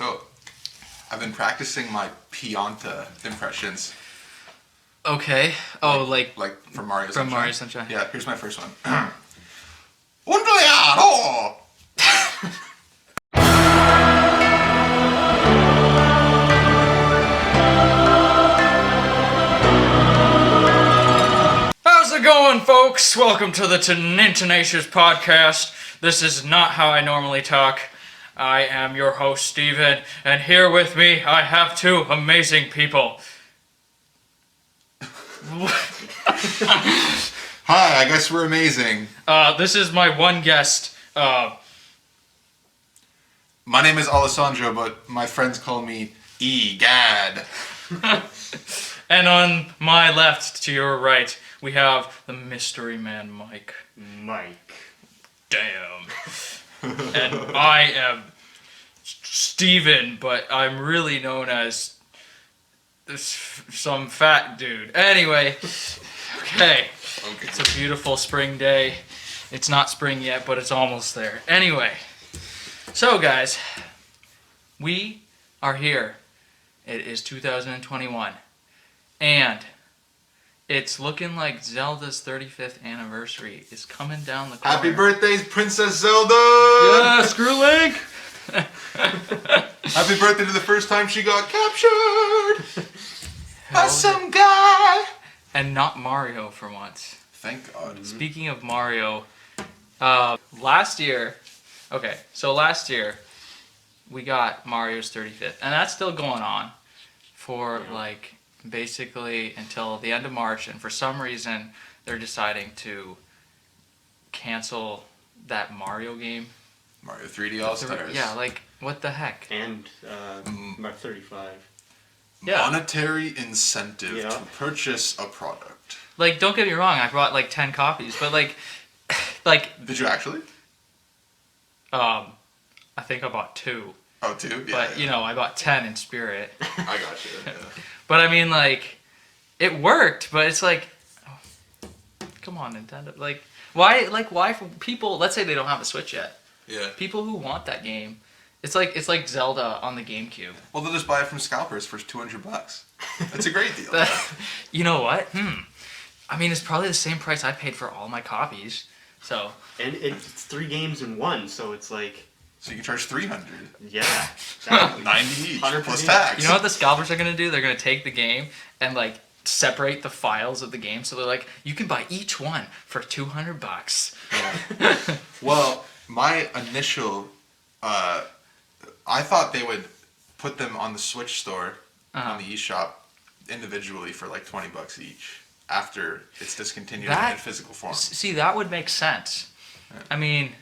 So, I've been practicing my Pianta impressions. Okay. Oh, like from Mario from Sunshine. Mario Sunshine. Yeah, here's my first one. Undleado! How's it going, folks? Welcome to the Nintenacious Podcast. This is not how I normally talk. I am your host, Steven, and here with me I have two amazing people. Hi, I guess we're amazing. This is my one guest. My name is Allesandro, but my friends call me Egad. And on my left, to your right, we have the mystery man, Mike. Damn. And I am Steven, but I'm really known as some fat dude. Anyway, okay. It's a beautiful spring day. It's not spring yet, but it's almost there. Anyway, so guys, we are here. It is 2021, and it's looking like Zelda's 35th anniversary is coming down the corner. Happy birthday, Princess Zelda! Yeah, screw Link! Happy birthday to the first time she got captured by some guy! And not Mario for once. Thank God. Speaking of Mario, last year we got Mario's 35th, and that's still going on for like basically until the end of March, and for some reason they're deciding to cancel that Mario game. Mario 3D All-Stars. Yeah, like, what the heck? And Mark 35. Yeah. Monetary incentive to purchase a product. Like, don't get me wrong, I brought like 10 copies, but like... Did you actually? I think I bought 2. Oh, 2? Yeah. But, you know, I bought 10 in spirit. I got you. Yeah. But I mean, like, it worked, but it's like... Oh, come on, Nintendo. Why for people... Let's say they don't have a Switch yet. Yeah. People who want that game... It's like Zelda on the GameCube. Well, they'll just buy it from scalpers for $200. That's a great deal. You know what? I mean, it's probably the same price I paid for all my copies. So. And it's 3 games in one, so it's like. So you can charge $300. Yeah. Exactly. 90 each plus each. tax. You know what the scalpers are gonna do? They're gonna take the game and like separate the files of the game. So they're like, you can buy each one for $200. Yeah. Well, my initial. I thought they would put them on the Switch store, on the eShop, individually for like $20 each after it's discontinued in physical form. See, that would make sense. Yeah. I mean,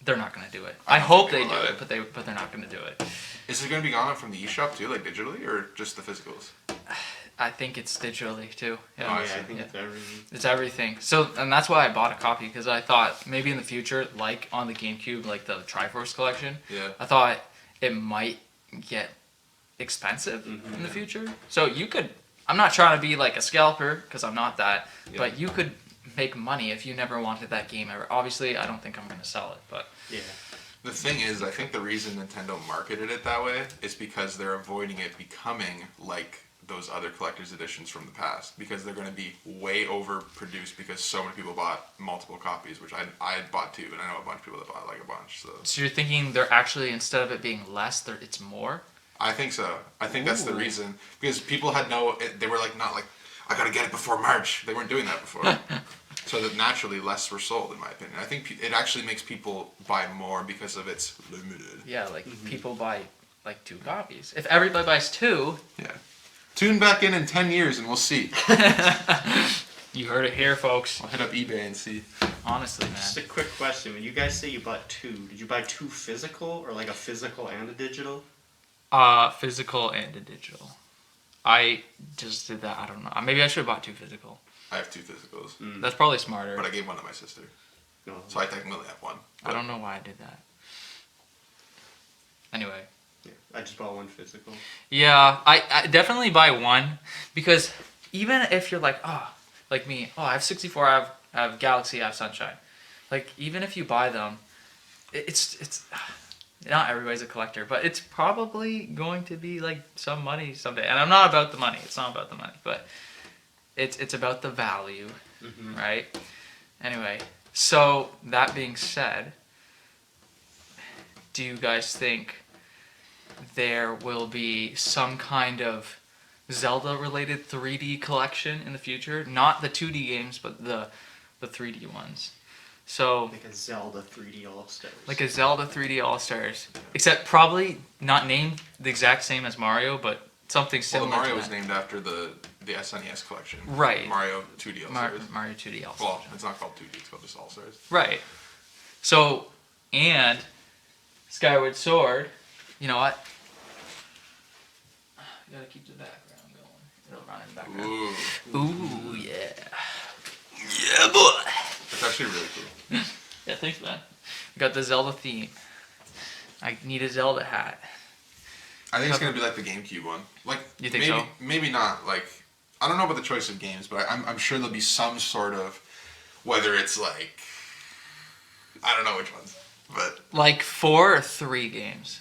they're not gonna do it. I hope they do it, but they're not gonna do it. Is it gonna be gone from the eShop too, like digitally, or just the physicals? I think it's digitally too. Yeah. Oh yeah, I think it's everything. It's everything. So, and that's why I bought a copy, because I thought maybe in the future, like on the GameCube, like the Triforce collection, I thought it might get expensive in the future. So you could, I'm not trying to be like a scalper, because I'm not that, but you could make money if you never wanted that game ever. Obviously, I don't think I'm going to sell it, but... Yeah. The thing is, I think the reason Nintendo marketed it that way is because they're avoiding it becoming like those other collector's editions from the past, because they're going to be way overproduced because so many people bought multiple copies, which I had bought 2, and I know a bunch of people that bought like a bunch. So you're thinking they're actually, instead of it being less, it's more? I think so. I think that's the reason, because people had they were like not like, I got to get it before March. They weren't doing that before. So that naturally less were sold, in my opinion. I think it actually makes people buy more because of it's limited. Yeah, like people buy like 2 copies. If everybody buys 2... Yeah. Tune back in 10 years and we'll see. You heard it here, folks. I'll hit up eBay and see. Honestly, man. Just a quick question. When you guys say you bought 2, did you buy 2 physical or like a physical and a digital? Physical and a digital. I just did that. I don't know. Maybe I should have bought 2 physical. I have 2 physicals. That's probably smarter. But I gave one to my sister. Oh. So I technically have 1. I don't know why I did that. Anyway. Yeah, I just bought 1 physical. Yeah, I definitely buy 1, because even if you're like, like me, I have 64, I have Galaxy, I have Sunshine. Like, even if you buy them, it's not everybody's a collector, but it's probably going to be like some money someday. And I'm not about the money. It's not about the money, but it's about the value, right? Anyway, so that being said, do you guys think there will be some kind of Zelda-related 3D collection in the future? Not the 2D games, but the 3D ones. So Like a Zelda 3D All-Stars. like a Zelda 3D All-Stars, except probably not named the exact same as Mario, but something Well, similar. the Mario to was that. named after the SNES collection. Right. Mario 2D All-Stars. Mario 2D All-Stars. Well, it's not called 2D, it's called just All-Stars. Right. So, and Skyward Sword, you know what? You gotta keep the background going. It'll run in the background. Ooh. Ooh, yeah. Yeah, boy. That's actually really cool. Yeah, thanks, man. We got the Zelda theme. I need a Zelda hat. I think it's gonna be like the GameCube one. Like, You think maybe, so? Maybe not. Like, I don't know about the choice of games, but I'm sure there'll be some sort of, whether it's like, I don't know which ones, but Like 4 or 3 games?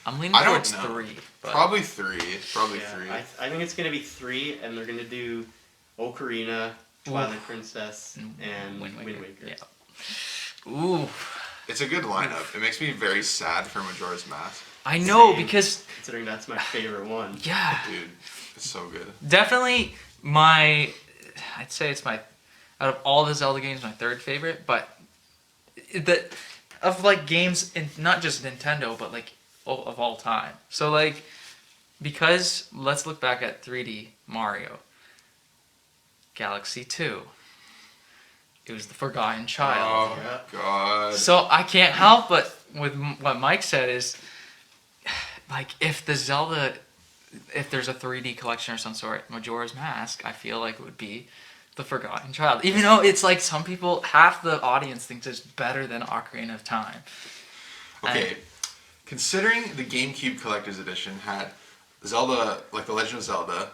I'm leaning I don't towards know. 3. But Probably 3. Probably Yeah, 3. I think it's gonna be 3, and they're gonna do Ocarina, Twilight Princess, and Wind Waker. Yeah. Ooh. It's a good lineup. It makes me very sad for Majora's Mask. I know, Same. because, Considering that's my favorite one. yeah. Dude, it's so good. Definitely I'd say it's out of all the Zelda games, my 3rd favorite, but of like games, in not just Nintendo, but like of all time. So like, because let's look back at 3D Mario. Galaxy 2. It was the Forgotten Child. Oh, Yeah. God. So I can't help but with what Mike said is, like, if there's a 3D collection or some sort, Majora's Mask, I feel like it would be the Forgotten Child. Even though it's like some people, half the audience thinks it's better than Ocarina of Time. Okay, considering the GameCube Collector's Edition had Zelda, like The Legend of Zelda,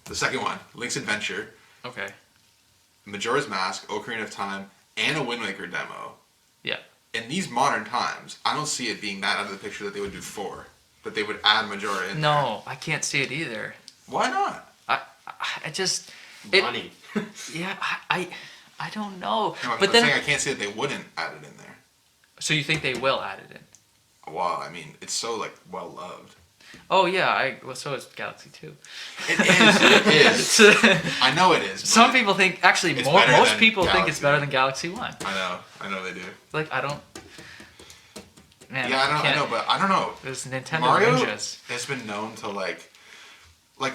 the second one, Link's Adventure, Okay. Majora's Mask, Ocarina of Time, and a Wind Waker demo. Yeah. In these modern times, I don't see it being that out of the picture that they would do 4. That they would add Majora in there. No, I can't see it either. Why not? I just... Money. Yeah, I don't know. No, I'm but then, saying I can't see that they wouldn't add it in there. so you think they will add it in? Well, I mean, it's so, like, well-loved. Oh yeah, so is Galaxy 2. It is. I know it is. But Some people think, actually, it's most better than people think it's Galaxy. better than Galaxy 1. I know they do. Like, I don't... Man, Yeah, I know, but I don't know. There's Nintendo Mario Ninjas. has been known to, like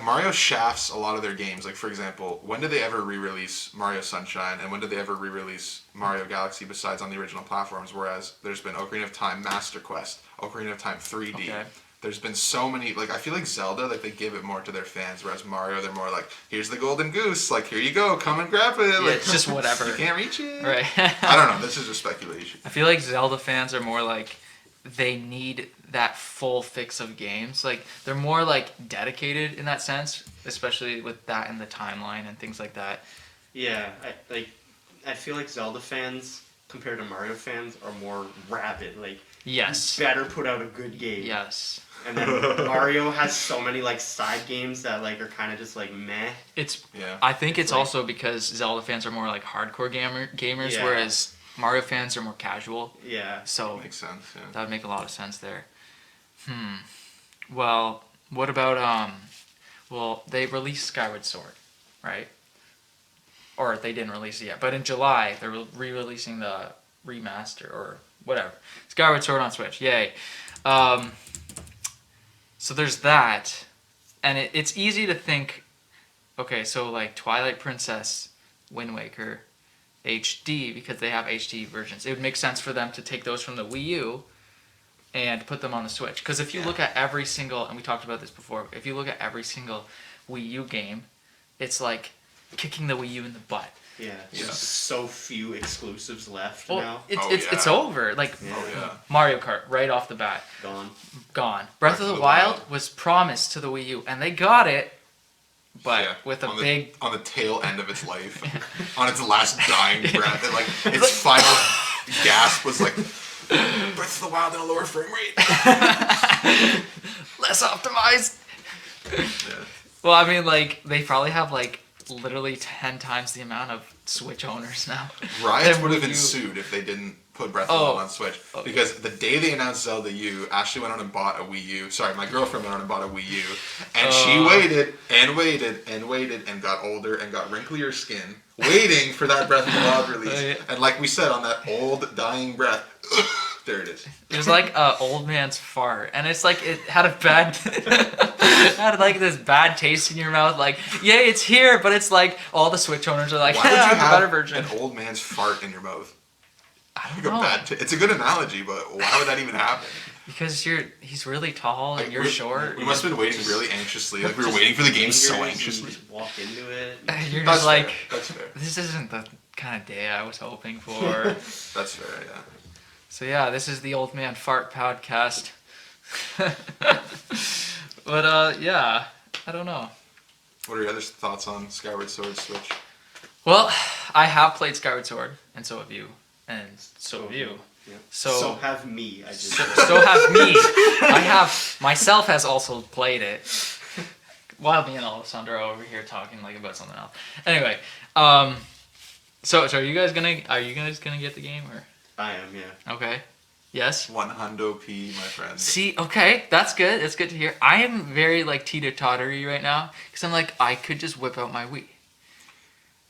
Mario shafts a lot of their games. Like, for example, when did they ever re-release Mario Sunshine, and when did they ever re-release Mario Galaxy besides on the original platforms? Whereas there's been Ocarina of Time Master Quest, Ocarina of Time 3D. Okay. There's been so many, like, I feel like Zelda, like, they give it more to their fans, whereas Mario, they're more like, here's the golden goose, like, here you go, come and grab it. Yeah, Like, it's just whatever. You can't reach it. Right. I don't know, this is just speculation. I feel like Zelda fans are more like, they need that full fix of games. Like, they're more, like, dedicated in that sense, especially with that and the timeline and things like that. Yeah, I feel like Zelda fans compared to Mario fans are more rabid. Like, Yes. better put out a good game. Yes. And then Mario has so many like side games that like are kind of just like meh. Yeah. I think it's Like- also because Zelda fans are more like hardcore gamers, Yeah. whereas Mario fans are more casual. Yeah. So Makes sense, yeah. that would make a lot of sense there. Well, what about well, they released Skyward Sword, right? Or they didn't release it yet, but in July they're re-releasing the remaster or whatever. Skyward Sword on Switch, yay! So there's that, and it's easy to think. Okay, so like Twilight Princess, Wind Waker, HD, because they have HD versions. It would make sense for them to take those from the Wii U and put them on the Switch. Because if you look at every single, and we talked about this before, if you look at every single Wii U game, it's like kicking the Wii U in the butt. Yeah. Yeah. There's so few exclusives left Well, now. it's over. Like Yeah. Oh, yeah. Mario Kart, right off the bat, Gone. Breath of the Wild was promised to the Wii U, and they got it, but Yeah, with a on big... on the tail end of its life, on its last dying breath, and like its final gasp was like, Breath of the Wild in a lower frame rate. Less optimized. Yeah. Well, I mean, like, they probably have, like, literally 10 times the amount of Switch owners now. Riots Then would have Wii been U. sued if they didn't put Breath of the Wild on Switch. Okay. Because the day they announced Zelda U, Ashley went out and bought a Wii U. Sorry, my girlfriend went out and bought a Wii U. And she waited and waited and waited and got older and got wrinklier skin, waiting for that Breath of the Wild release. Yeah. And like we said, on that old dying breath, there it is. It was like an old man's fart, and it's like it had a bad, had like this bad taste in your mouth. Like, yeah, it's here, but it's like all the Switch owners are like, Why would you the better have version. an old man's fart in your mouth? I don't Like know. a bad it's a good analogy, but why would that even happen? Because he's really tall and Like, you're short. We must have been waiting really anxiously. Like we were waiting for the game so anxiously. Just walk into it. You're That's just like, fair. That's fair. this isn't the kind of day I was hoping for. That's fair, yeah. So yeah, this is the Old Man Fart Podcast. But yeah, I don't know. What are your other thoughts on Skyward Sword Switch? Well, I have played Skyward Sword, and so have you, and so have you. Yeah. So have me. I just so have me. I have myself has also played it. While me and Allesandro over here talking like about something else. Anyway, so are you guys gonna get the game or? I am, yeah. Okay. Yes. 100p, my friend. See, okay, that's good. That's good to hear. I am very like teeter-tottery right now because I'm like I could just whip out my Wii.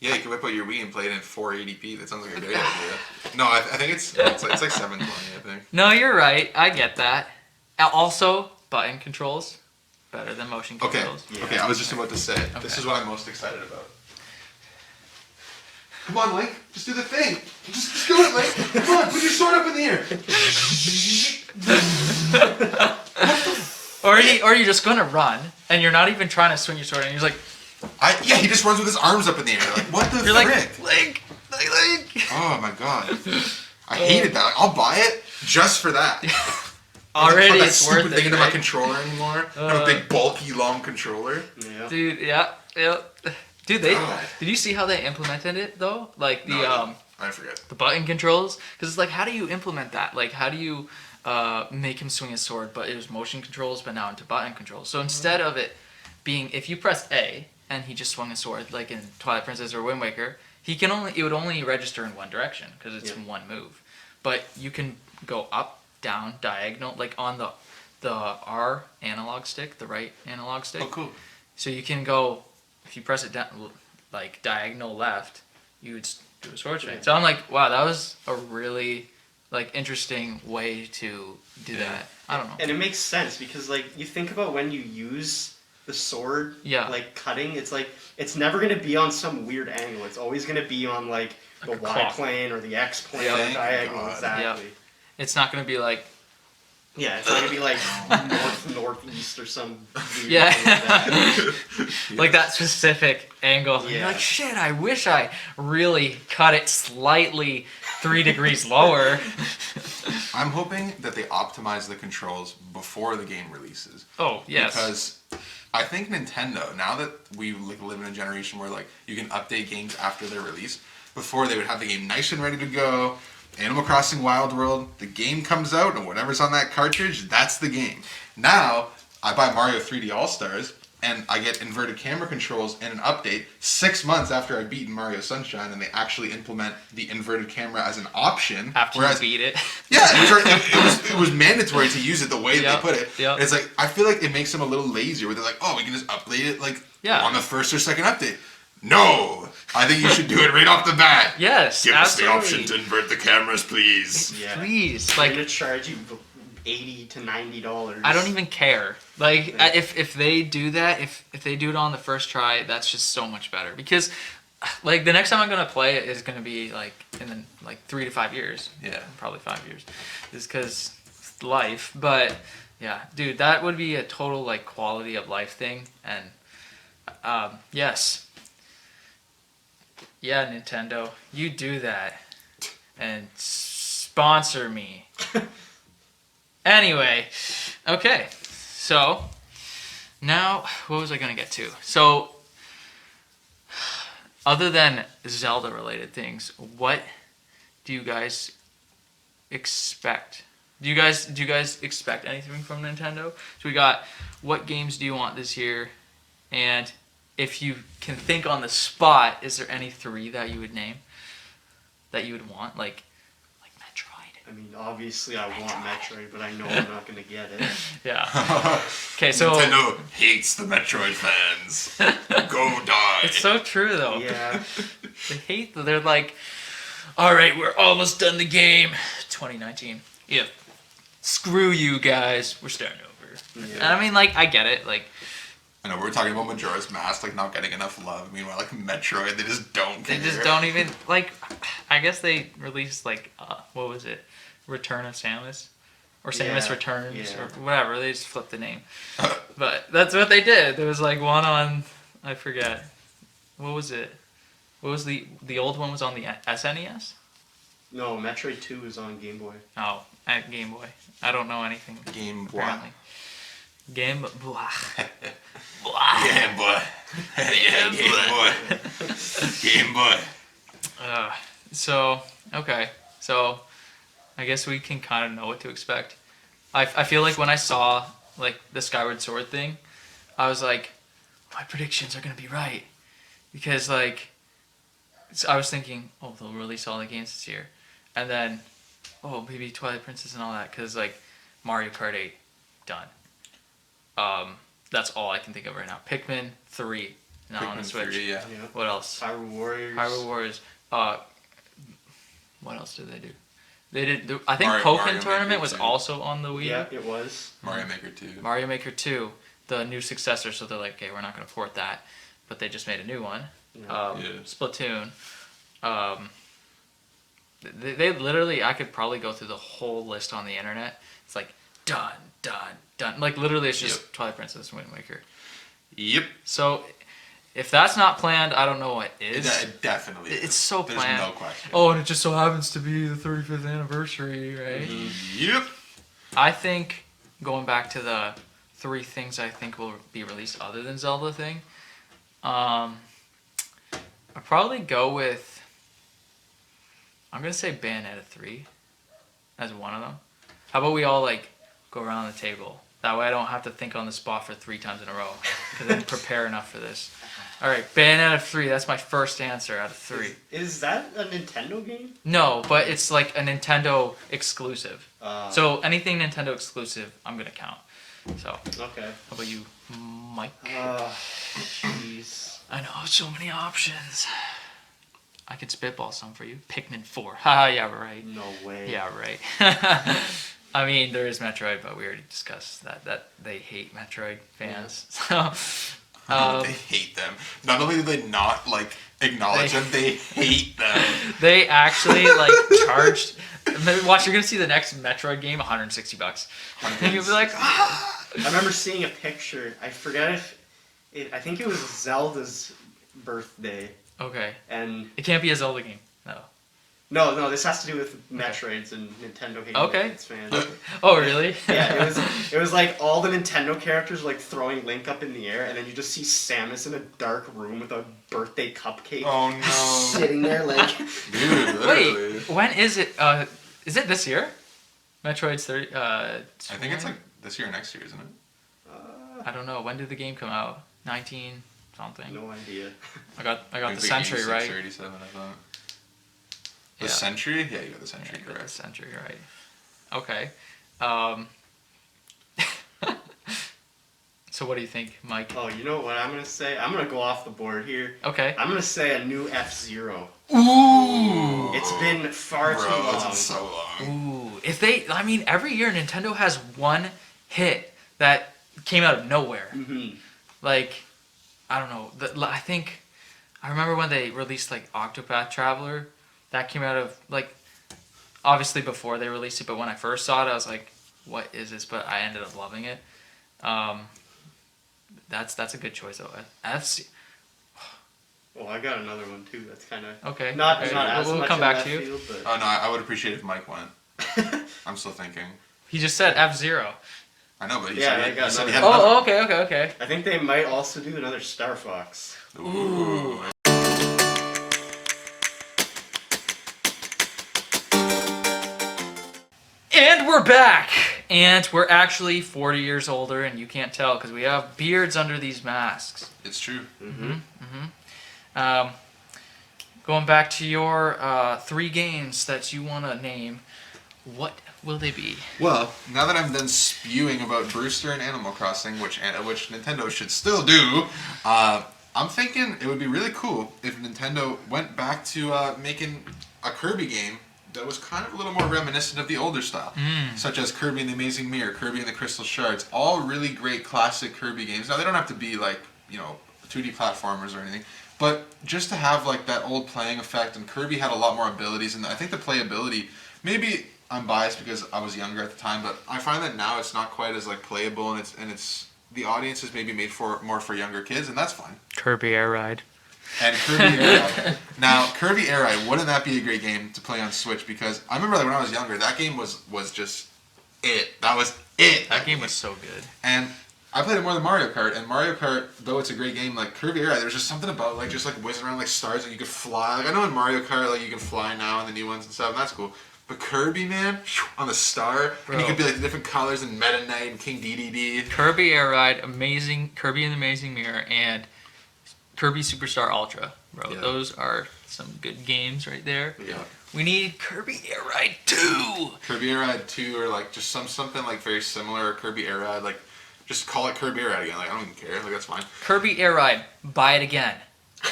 Yeah, you can whip out your Wii and play it in 480p. That sounds like a great idea. No, I think it's like 720, I think. No, you're right. I get that. Also, button controls better than motion Okay, controls. Yeah. okay, I was just about to say, this Okay. is what I'm most excited about. Come on, Link, just do the thing. Just do it, Link. Come on, put your sword up in the air. Or you're just gonna run and you're not even trying to swing your sword and you're just like Yeah, he just runs with his arms up in the air. Like, what the you're frick? like Link. Oh my god. I hated that. Like, I'll buy it just for that. Already I don't have that it's stupid worth thing it. into my Right? controller anymore. I have a big, bulky, long controller. Yeah. Dude, yeah. Dude, God. did you see how they implemented it though? Like the No, I forget. the button controls, because it's like, how do you implement that? Like, how do you make him swing his sword? But it was motion controls, but now into button controls. So instead of it being, if you press A and he just swung a sword, like in Twilight Princess or Wind Waker, it would only register in one direction because it's in one move. But you can go up, down, diagonal, like on the R analog stick, the right analog stick. Oh, cool. So you can go, if you press it down, like diagonal left, you would do a sword swing. Yeah. So I'm like, wow, that was a really like interesting way to do that. I don't know. And it makes sense because like you think about when you use the sword, Yeah. like cutting, it's like it's never gonna be on some weird angle. It's always gonna be on like the Like a Y clock. plane or the X plane Yeah. or Thank diagonal. God. Exactly. It's not gonna be like, Yeah, it's not gonna be like northeast or some weird yeah, thing like that. like that specific angle. And you're Yeah. like, shit, I wish I really cut it slightly 3 degrees lower. I'm hoping that they optimize the controls before the game releases. Oh, yes. Because I think Nintendo, now that we live in a generation where like you can update games after their release, before they would have the game nice and ready to go. Animal Crossing Wild World, the game comes out and whatever's on that cartridge, that's the game. Now, I buy Mario 3D All-Stars and I get inverted camera controls and an update 6 months after I've beaten Mario Sunshine and they actually implement the inverted camera as an option. After you beat it. Yeah, it was mandatory to use it the way that Yep, they put it. yep. It's like, I feel like it makes them a little lazier where they're like, oh, we can just update it like on the first or second update. No! I think you should do it right off the bat. Yes, Give us the absolutely. option to invert the cameras, please. Yeah. Please, They're like, gonna charge you $80 to $90. I don't even care. Like, Yeah. if they do that, if they do it on the first try, that's just so much better. Because, like, the next time I'm gonna play it is gonna be like in the, like 3 to 5 years. Yeah. Probably 5 years, just because life. But yeah, dude, that would be a total like quality of life thing. And yes, yeah, Nintendo, you do that and sponsor me. Anyway, okay, so now what was I gonna get to? So, other than Zelda related things, what do you guys expect? Do you guys expect anything from Nintendo? So we got, what games do you want this year? And if you can think on the spot, is there any 3 that you would name that you would want, like Metroid? I mean, obviously I want Metroid, but I know I'm not gonna get it. Yeah. Okay, so Nintendo hates the Metroid fans. Go die. it's so true though. Yeah. They hate that. They're like, all right, we're almost done the game. 2019. Yeah. Screw you guys. We're starting over. Yeah. And I mean, like, I get it. Like, I know we're talking about Majora's Mask like not getting enough love. Meanwhile, like Metroid, they just don't care. they just don't even like. I guess they released like what was it, Return of Samus, or Samus Yeah, Returns, yeah. or whatever. They just flipped the name. But that's what they did. There was like one on, I forget, what was it? What was the old one was on the SNES? No, Metroid 2 is on Game Boy. Oh, at Game Boy. I don't know anything. Game Boy. Apparently. Game blah. Blah. Yeah, boy. Yeah, Game Boy. Game Boy. So, okay. So, I guess we can kind of know what to expect. I feel like when I saw, like, the Skyward Sword thing, I was like, my predictions are going to be right. Because, like, I was thinking, oh, they'll release all the games this year. And then, oh, maybe Twilight Princess and all that. Because, like, Mario Kart 8, done. That's all I can think of right now. Pikmin 3, now on the Pikmin Switch. 3, yeah. Yeah. What else? Hyrule Warriors. Hyrule Warriors. What else did they do? They did. I think Mario Pokken Tournament Maker was 2. also on the Wii. Yeah, it was. Mario Maker 2. Mario Maker 2, the new successor. So they're like, okay, we're not going to port that, but they just made a new one. Yeah. Yeah. Splatoon. They literally, I could probably go through the whole list on the internet. It's like done. Like literally, it's just Yep. Twilight Princess, Wind Waker. Yep. So if that's not planned, I don't know what is. It definitely is. It's so There's planned. no question. Oh, and it just so happens to be the 35th anniversary, right? Yep. I think, going back to the 3 things I think will be released other than Zelda thing, I'd probably go with, I'm going to say Bayonetta 3 as one of them. How about we all, like, go around the table? That way I don't have to think on the spot for 3 times in a row, because I didn't prepare enough for this. All right, Bayonetta 3, that's my first answer out of 3. Is that a Nintendo game? No, but it's like a Nintendo exclusive. Uh, So anything Nintendo exclusive, I'm gonna count. So, Okay. how about you, Mike? Jeez. I know, so many options. I could spitball some for you. Pikmin 4. Haha, yeah, right. No way. Yeah, right. I mean, there is Metroid, but we already discussed that they hate Metroid fans. So, They hate them. Not only do they not like acknowledge them, they hate them. they actually like charged. Watch, you're gonna see the next Metroid game, $160, and you'll be like, ah! I remember seeing a picture. I forget if I think it was Zelda's birthday, Okay, and it can't be a Zelda game. No. no, this has to do with Metroids and Nintendo hating Okay. its fans. Oh, really? Yeah, it was like all the Nintendo characters like throwing Link up in the air, and then you just see Samus in a dark room with a birthday cupcake Oh no. sitting there like. Dude, literally. Wait, when is it? Is it this year? Metroid's 30. I think it's like this year or next year, isn't it? I don't know. When did the game come out? 19 something. No idea. I got I the think century game's right. 637, I thought. The Yeah. century? Yeah, you got the Yeah, century I got the correct. century right. Okay. So what do you think, Mike? Oh, you know what I'm gonna say? I'm gonna go off the board here. Okay. I'm gonna say a new F-Zero. Ooh! It's been far too Bro, long. it's been so long. Ooh, I mean, every year Nintendo has one hit that came out of nowhere. Mm-hmm. Like, I don't know. I think I remember when they released like Octopath Traveler. That came out of like, obviously before they released it, but when I first saw it, I was like, "What is this?" But I ended up loving it. That's a good choice though. FC. Well, I got another one too. That's kind of Okay. not Alright, as we'll much come in back left to you. field, but Oh no, I would appreciate if Mike went. I'm still thinking. He just said F-Zero. I know, but he Yeah, said, I got he said he another had Oh, another. okay. I think they might also do another Star Fox. Ooh. we're back, and we're actually 40 years older, and you can't tell because we have beards under these masks. It's true. Going back to your 3 games that you want to name, what will they be? Well, now that I'm done spewing about Brewster and Animal Crossing, which Nintendo should still do, I'm thinking it would be really cool if Nintendo went back to making a Kirby game that was kind of a little more reminiscent of the older style, such as Kirby and the Amazing Mirror, Kirby and the Crystal Shards, all really great classic Kirby games. Now, they don't have to be like, 2D platformers or anything, but just to have like that old playing effect, and Kirby had a lot more abilities, and I think the playability, maybe I'm biased because I was younger at the time, but I find that now it's not quite as like playable, and it's the audience is maybe made more for younger kids, and that's fine. Kirby Air Ride. And Kirby Air Ride. Now, Kirby Air Ride, wouldn't that be a great game to play on Switch? Because I remember like when I was younger, that game was just it. That was it. That game was so good. And I played it more than Mario Kart. And Mario Kart, though it's a great game, like Kirby Air Ride, there was just something about like just like whizzing around like stars, like you could fly. Like I know in Mario Kart, like you can fly now in the new ones and stuff, and that's cool. But Kirby, man, on the star, and you could be like the different colors and Meta Knight and King DDD. Kirby Air Ride, amazing Kirby and the Amazing Mirror, and Kirby Superstar Ultra, bro. Yeah. Those are some good games right there. Yeah. We need Kirby Air Ride 2. Kirby Air Ride 2, or like just something like very similar. Kirby Air Ride, like just call it Kirby Air Ride again. Like I don't even care. Like that's fine. Kirby Air Ride, buy it again.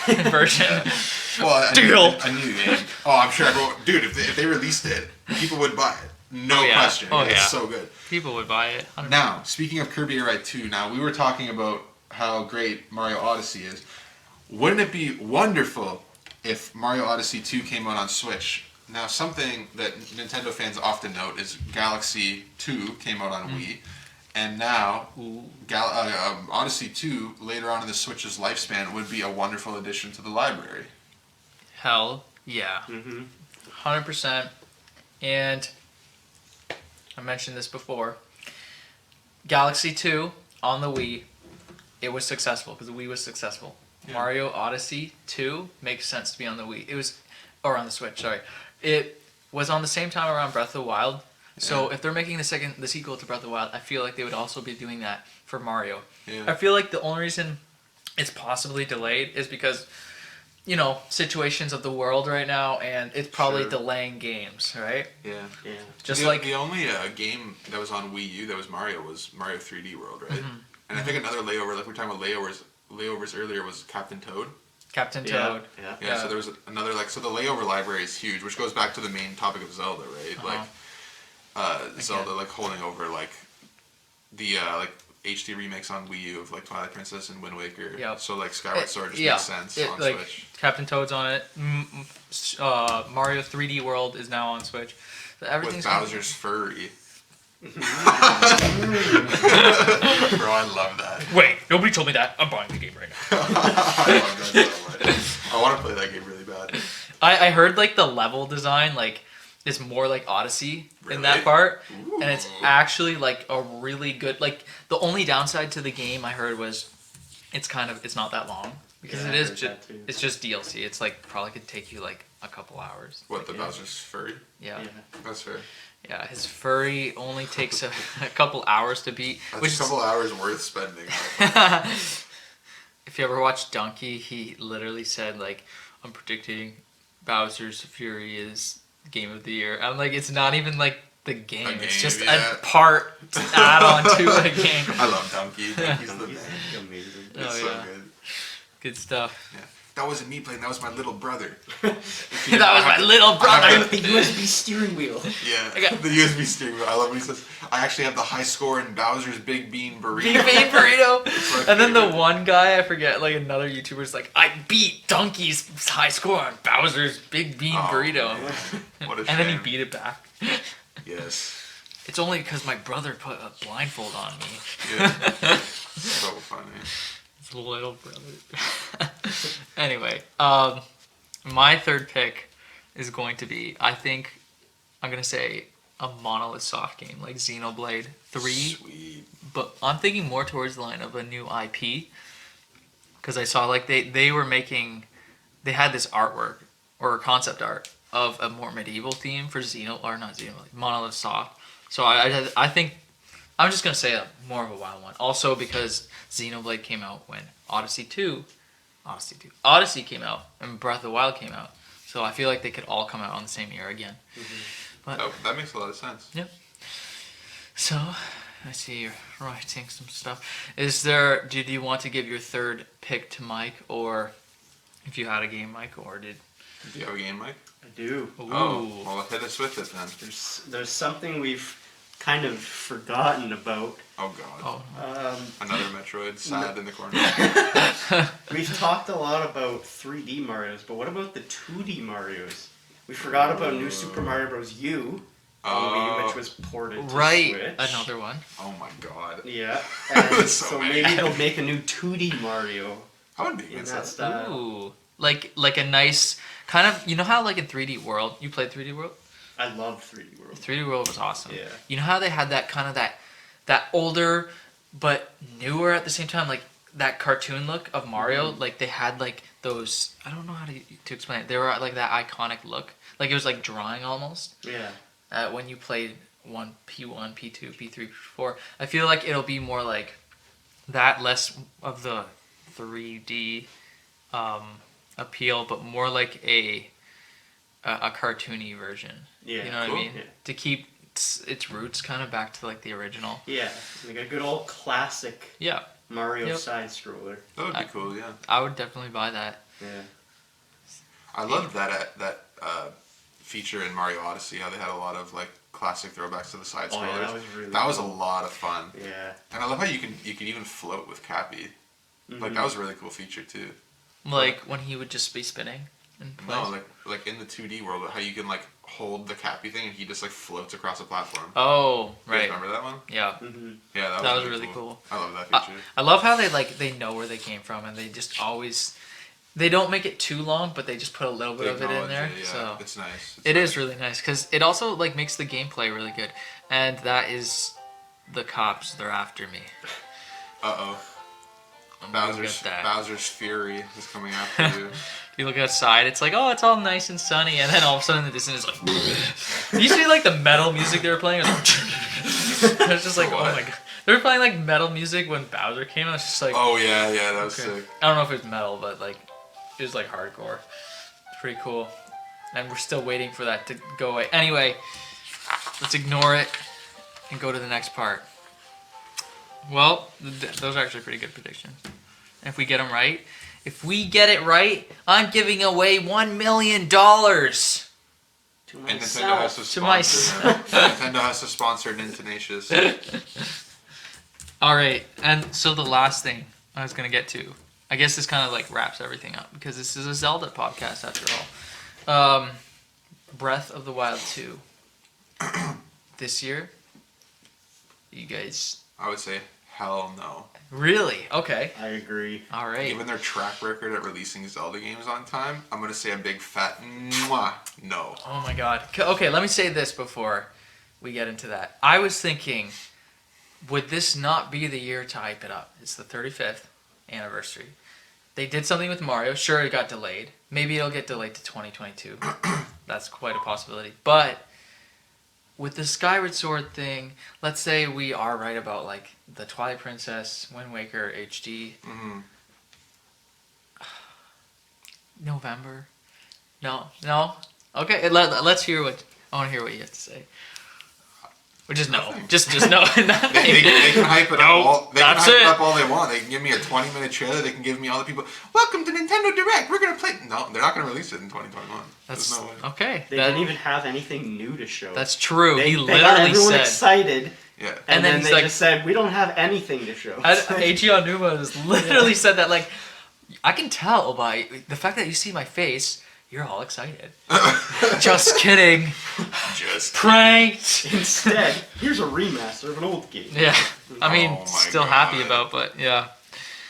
Version. Well, Deal. A new game. Oh, I'm sure everyone. Dude, if they released it, people would buy it. No question. It's so good. People would buy it. 100%. Now, speaking of Kirby Air Ride 2, now we were talking about how great Mario Odyssey is. Wouldn't it be wonderful if Mario Odyssey 2 came out on Switch? Now, something that Nintendo fans often note is Galaxy 2 came out on Wii, and now Odyssey 2, later on in the Switch's lifespan, would be a wonderful addition to the library. Hell yeah. 100%. And I mentioned this before. Galaxy 2 on the Wii, it was successful because the Wii was successful. Yeah. Mario Odyssey 2 makes sense to be on the Wii. Or on the Switch, sorry. It was on the same time around Breath of the Wild. Yeah. So if they're making the sequel to Breath of the Wild, I feel like they would also be doing that for Mario. Yeah. I feel like the only reason it's possibly delayed is because, situations of the world right now, and it's probably delaying games, right? Yeah. Just the only game that was on Wii U that was Mario 3D World, right? And I think another layover, like we were talking about layovers earlier, was Captain Toad. Captain Toad. Yeah. So there was another so the layover library is huge, which goes back to the main topic of Zelda, right? Zelda holding over the HD remakes on Wii U of Twilight Princess and Wind Waker. Yep. So Skyward Sword just makes sense on Switch. Captain Toad's on it. Mario 3D World is now on Switch. So everything's with Bowser's furry. Bro, I love that. Wait, nobody told me that. I'm buying the game right now. I love that so much. I want to play that game really bad. I heard the level design is more like Odyssey in that part. Ooh. And it's actually a really good the only downside to the game I heard was it's not that long because it's just DLC. It's probably could take you a couple hours. What, the Bowser's furry? Yeah. That's fair. Yeah, his furry only takes a couple hours to beat. That's a couple hours worth spending. If you ever watched Donkey, he literally said, I'm predicting Bowser's Fury is Game of the Year. I'm it's not even the game. It's just a part to add on to a game. I love Donkey. Donkey's the man. Amazing. It's so good. Good stuff. Yeah. That wasn't me playing, that was my little brother. That was my little brother! The USB steering wheel. Yeah, the USB steering wheel. I love when he says, I actually have the high score in Bowser's Big Bean Burrito. Big Bean Burrito! And then the one guy, I forget, another YouTuber's I beat Donkey's high score on Bowser's Big Bean Burrito. What a shame. And then he beat it back. Yes. It's only because my brother put a blindfold on me. Yeah. So funny. Little brother. Anyway, my third pick is going to be, I think, I'm going to say a Monolith Soft game like Xenoblade 3. Sweet. But I'm thinking more towards the line of a new IP. Because I saw they were making, they had this artwork or concept art of a more medieval theme for Monolith Soft. So I think I'm just gonna say more of a WoW one. Also because Xenoblade came out when Odyssey came out and Breath of the Wild came out. So I feel like they could all come out on the same year again. But that makes a lot of sense. yeah. So I see you're writing some stuff. Do you want to give your third pick to Mike, or if you had a game, Mike, or did? Do you have a game, Mike? I do. Ooh. Oh, well, hit us with it then. There's something we've kind of forgotten about. Oh God. Oh. Another Metroid, sad in the corner. We've talked a lot about 3D Marios, but what about the 2D Marios? We forgot about New Super Mario Bros. U on Wii, which was ported to Right, Switch. another one. Oh my God. Yeah, and So so many. maybe they'll make a new 2D Mario I wouldn't be in against that that. style. Ooh, like a nice kind of. You know how like in 3D World, you played 3D World? I love 3D World. 3D World was awesome. Yeah. You know how they had that kind of that older but newer at the same time, like that cartoon look of Mario. Mm-hmm. Like they had like those. I don't know how to explain it. They were like that iconic look. Like it was like drawing almost. Yeah. When you played P1, P2, P3, P4, I feel like it'll be more like that, less of the 3D appeal, but more like a cartoony version. Yeah. You know what Cool. I mean? Yeah. To keep its roots kind of back to like the original. Yeah, like a good old classic Yeah, Mario Yep. side scroller. That would be cool, yeah. I would definitely buy that. Yeah. I loved that feature in Mario Odyssey, how they had a lot of like classic throwbacks to the side Oh, scrollers. yeah, that was really That was a cool. lot of fun. Yeah. And I love how you can even float with Cappy. Like that was a really cool feature too. Like when he would just be spinning in place. No, like in the 2D world, how you can like hold the Cappy thing and he just like floats across a platform. Oh, You guys right. remember that one? Yeah. Mm-hmm. Yeah, That was really cool. I love that feature. I love how they know where they came from, and they just always they don't make it too long, but they just put a little bit They of it in acknowledge there. it, yeah. So It's nice. it is really nice because it also like makes the gameplay really good, and that is the cops. They're after me. Uh-oh. I'm gonna Bowser's get that. Bowser's fury is coming after you. You look outside, it's like, oh, it's all nice and sunny, and then all of a sudden in the distance, it's like, you see like the metal music they were playing? It was like, it's just like, oh What? my god. They were playing like metal music when Bowser came out. It's just like, Oh yeah, that was okay. sick. I don't know if it was metal, but like, it was like hardcore. It's pretty cool. And we're still waiting for that to go away. Anyway, let's ignore it and go to the next part. Well, those are actually pretty good predictions. And if we get them right, I'm giving away $1 million. To And Nintendo myself. has to To sponsor. myself. Nintendo has to sponsor Nintenacious. All right, and so the last thing I was gonna get to, I guess this kind of like wraps everything up because this is a Zelda podcast after all. Breath of the Wild 2. This year, you guys I would say hell no. really okay? I agree. All right. Given their track record at releasing Zelda games on time, I'm gonna say a big fat mwah, no. Oh my god. Okay, let me say this before we get into that. I was thinking, would this not be the year to hype it up? It's the 35th anniversary. They did something with Mario. Sure, it got delayed. Maybe it'll get delayed to 2022. That's quite a possibility. But with the Skyward Sword thing, let's say we are right about like the Twilight Princess, Wind Waker HD. Mm-hmm. November? No. Okay, let's hear what I want to hear what you have to say. Or just no, Nothing. just no, nothing. They can hype it Nope, up all. They can that's hype it it. up all they want. They can give me a 20-minute trailer. They can give me all the people. Welcome to Nintendo Direct. We're gonna play. No, they're not gonna release it in 2021. That's There's no way. okay. They didn't even have anything new to show. That's true. They He got literally everyone said. excited, Yeah. and then then he's they like- just said, we don't have anything to show. Eiji Onuma has literally said that. Like, I can tell by the fact that you see my face, you're all excited. Just kidding. Just. Pranked. Instead, here's a remaster of an old game. Yeah. I mean, Oh my still God. happy about, but yeah.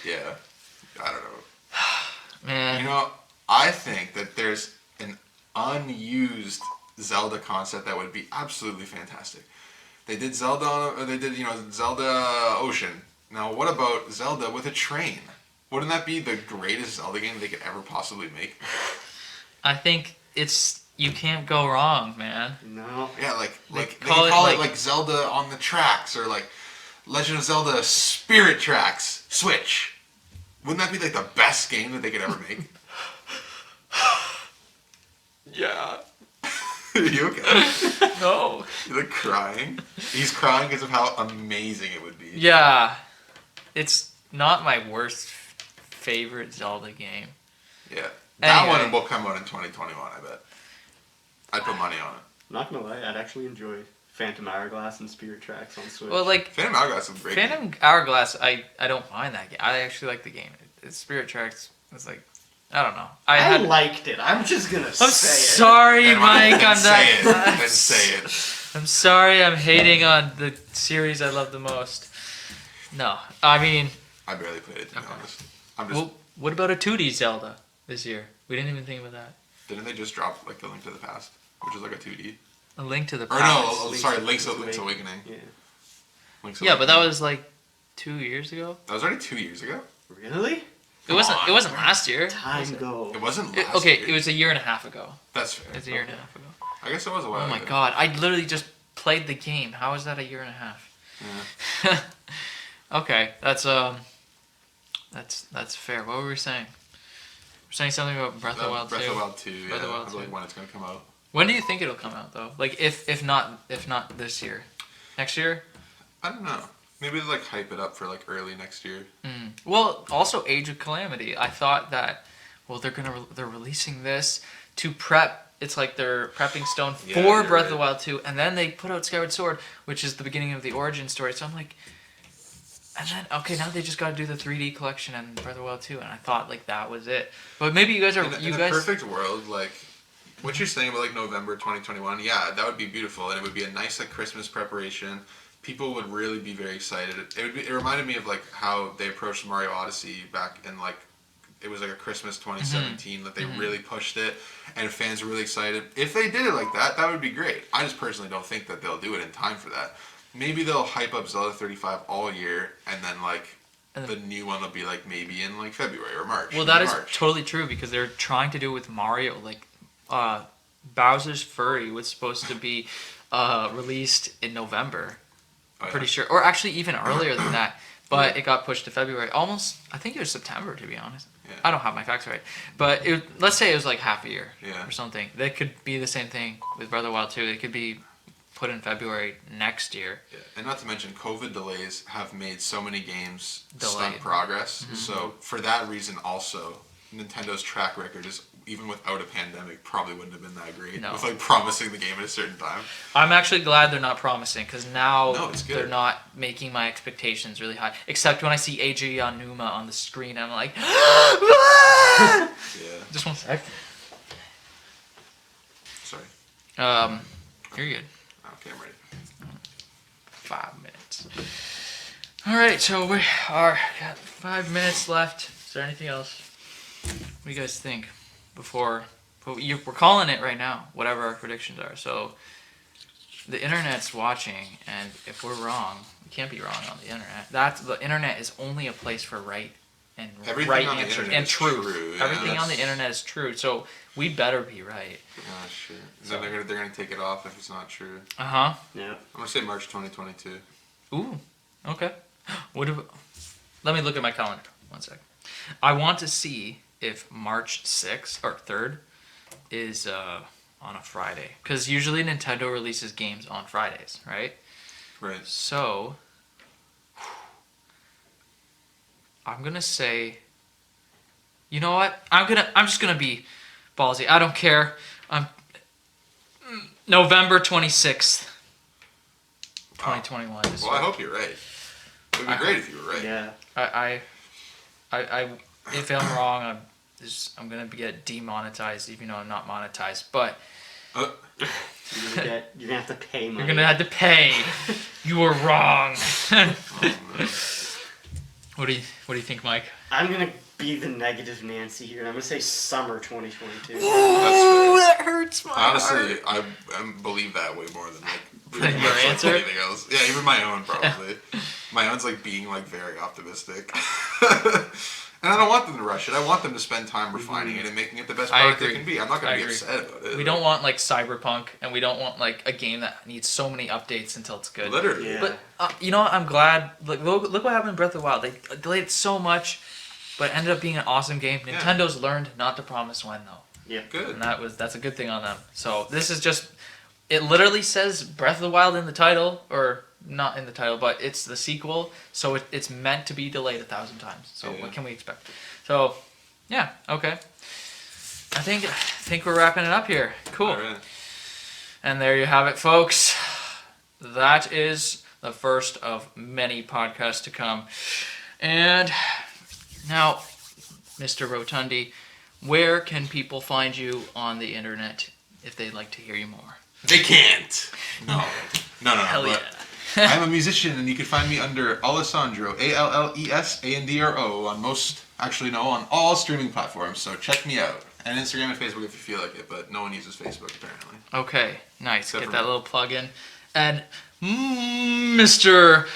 Yeah. I don't know. Man. You know, I think that there's an unused Zelda concept that would be absolutely fantastic. They did Zelda Ocean. Now, what about Zelda with a train? Wouldn't that be the greatest Zelda game they could ever possibly make? I think it's you can't go wrong, man. No. Yeah, like they call call it it like Zelda on the Tracks or like Legend of Zelda Spirit Tracks Switch. Wouldn't that be like the best game that they could ever make? Yeah. Are you okay? No. You're like crying. He's crying because of how amazing it would be. Yeah. It's not my worst favorite Zelda game. Yeah. That Anyway. one will come out in 2021, I bet. I'd put money on it. I'm not gonna lie, I'd actually enjoy Phantom Hourglass and Spirit Tracks on Switch. Well, like, Phantom Hourglass is a great game. Phantom Hourglass, I don't mind that game. I actually like the game. Spirit Tracks is like, I don't know. I liked it. I'm just gonna say I'm it. sorry, Then Mike. then I'm say it. not. Then say it. I'm sorry. I'm hating on the series I love the most. No, I mean, I barely played it, to be Okay. honest. I'm just... well, what about a 2D Zelda this year? We didn't even think about that. Didn't they just drop, like, A Link to the Past? Which is like a 2D? A Link to the Or Past. no, sorry, Link's Awakening. Yeah. Link's Yeah, but that Awakening. was like 2 years ago. That was already 2 years ago? Really? It wasn't. It wasn't last year. Time go. It wasn't last Okay, year. it was a year and a half ago. That's fair. It was a year and a half ago. I guess it was a while Oh my ago. god! I literally just played the game. How is that a year and a half? Yeah. Okay, that's fair. What were we saying? We're saying something about Breath of the Wild 2. Breath of the Wild 2, yeah. Breath of the Wild I was like 2. when it's going to come out. When do you think it'll come out though? Like if not this year, next year? I don't know. Maybe they like hype it up for like early next year. Well, also Age of Calamity. I thought that they're releasing this to prep. It's like they're prepping Stone Yeah, for you're Breath of the right. Wild 2, and then they put out Skyward Sword, which is the beginning of the origin story. So I'm like, and then okay, now they just got to do the 3D collection and Breath of the Wild 2, and I thought like that was it. But maybe you guys are In a perfect world, like what you're saying about like November 2021, yeah, that would be beautiful, and it would be a nice like Christmas preparation. People would really be very excited. It reminded me of like how they approached Mario Odyssey back in like it was like a Christmas 2017 that they really pushed it, and fans were really excited. If they did it like that, that would be great. I just personally don't think that they'll do it in time for that. Maybe they'll hype up Zelda 35 all year, and then like the new one will be like maybe in like February or March. Well, that is March. totally true because they're trying to do it with Mario. Like, Bowser's Fury was supposed to be released in November. Oh, yeah. Pretty sure, or actually even earlier than that. But it got pushed to February. Almost, I think it was September to be honest. Yeah. I don't have my facts right, but let's say it was like half a year Yeah. or something. That could be the same thing with Breath of the Wild 2. It could be put in February next year. Yeah. And not to mention, COVID delays have made so many games Delayed. stunt progress. So for that reason, also Nintendo's track record is even without a pandemic probably wouldn't have been that great. No. With like promising the game at a certain time. I'm actually glad they're not promising because now No, it's good. they're not making my expectations really high. Except when I see AJ Onuma on the screen, I'm like, Yeah. just one sec. Sorry. You're good. Okay, I'm ready. 5 minutes. All right, so we are got 5 minutes left. Is there anything else? What do you guys think? We're calling it right now. Whatever our predictions are. So the internet's watching, and if we're wrong, we can't be wrong on the internet. The internet is only a place for right and Everything right on the answers internet and is truth. true, yeah, Everything on that's- the internet is true. So we better be right. Oh shit. Then they're gonna take it off if it's not true. Uh huh. Yeah. I'm gonna say March 2022. Ooh, okay. Let me look at my calendar. 1 sec. I want to see if March 6th or 3rd is on a Friday. Because usually Nintendo releases games on Fridays, right? Right. So, I'm going to say, you know what? I'm just going to be ballsy. I don't care. November 26th, 2021. is Well, I hope you're right. It would be great if you were right. Yeah. I if I'm wrong, I'm gonna get demonetized, even though I'm not monetized. But You're gonna have to pay money. you're gonna have to pay. You were wrong. What do you think, Mike? I'm gonna be the negative Nancy here, and I'm gonna say summer 2022. That hurts my Honestly, I believe that way more than like Than your much like answer? anything else. Yeah, even my own probably. My own's like being like very optimistic. And I don't want them to rush it. I want them to spend time refining it and making it the best product it can be. I'm not going to be upset about it. We don't want like Cyberpunk, and we don't want like a game that needs so many updates until it's good. Literally. Yeah. But you know what? I'm glad. Like, look what happened in Breath of the Wild. They delayed it so much, but it ended up being an awesome game. Yeah. Nintendo's learned not to promise when, though. Yeah. Good. And that's a good thing on them. So this is just. It literally says Breath of the Wild in the title, or not in the title, but it's the sequel, so it's meant to be delayed 1,000 times. So what can we expect? So, yeah, okay. I think we're wrapping it up here. Cool. All right. And there you have it, folks. That is the first of many podcasts to come. And now, Mr. Rotondi, where can people find you on the internet if they'd like to hear you more? They can't. No. Hell yeah. I'm a musician, and you can find me under Allesandro, Allesandro, on all streaming platforms. So check me out. And Instagram and Facebook if you feel like it, but no one uses Facebook apparently. Okay, nice. Except Get for that me. little plug in. And Mr.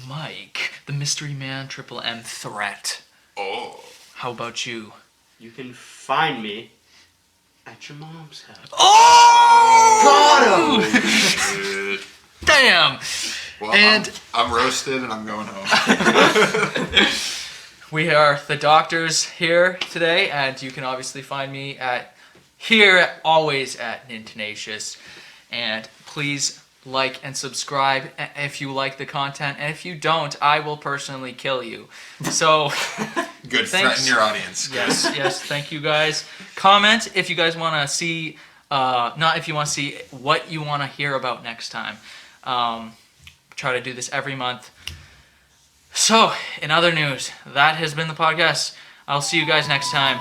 Mike, the mystery man, Triple M threat. Oh. How about you? You can find me at your mom's house. Oh! Good. Damn! Well, And- I'm roasted and I'm going home. We are the doctors here today, and you can obviously find me always at Nintenacious. And please like and subscribe if you like the content, and if you don't, I will personally kill you. So, Good. Thanks. Threaten your audience. yes, thank you guys. Comment if you guys want to see, not if you want to see what you want to hear about next time. Try to do this every month. So, in other news, that has been the podcast. I'll see you guys next time.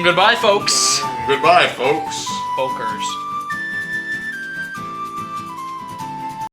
Goodbye, folks. Goodbye, folks. Folkers.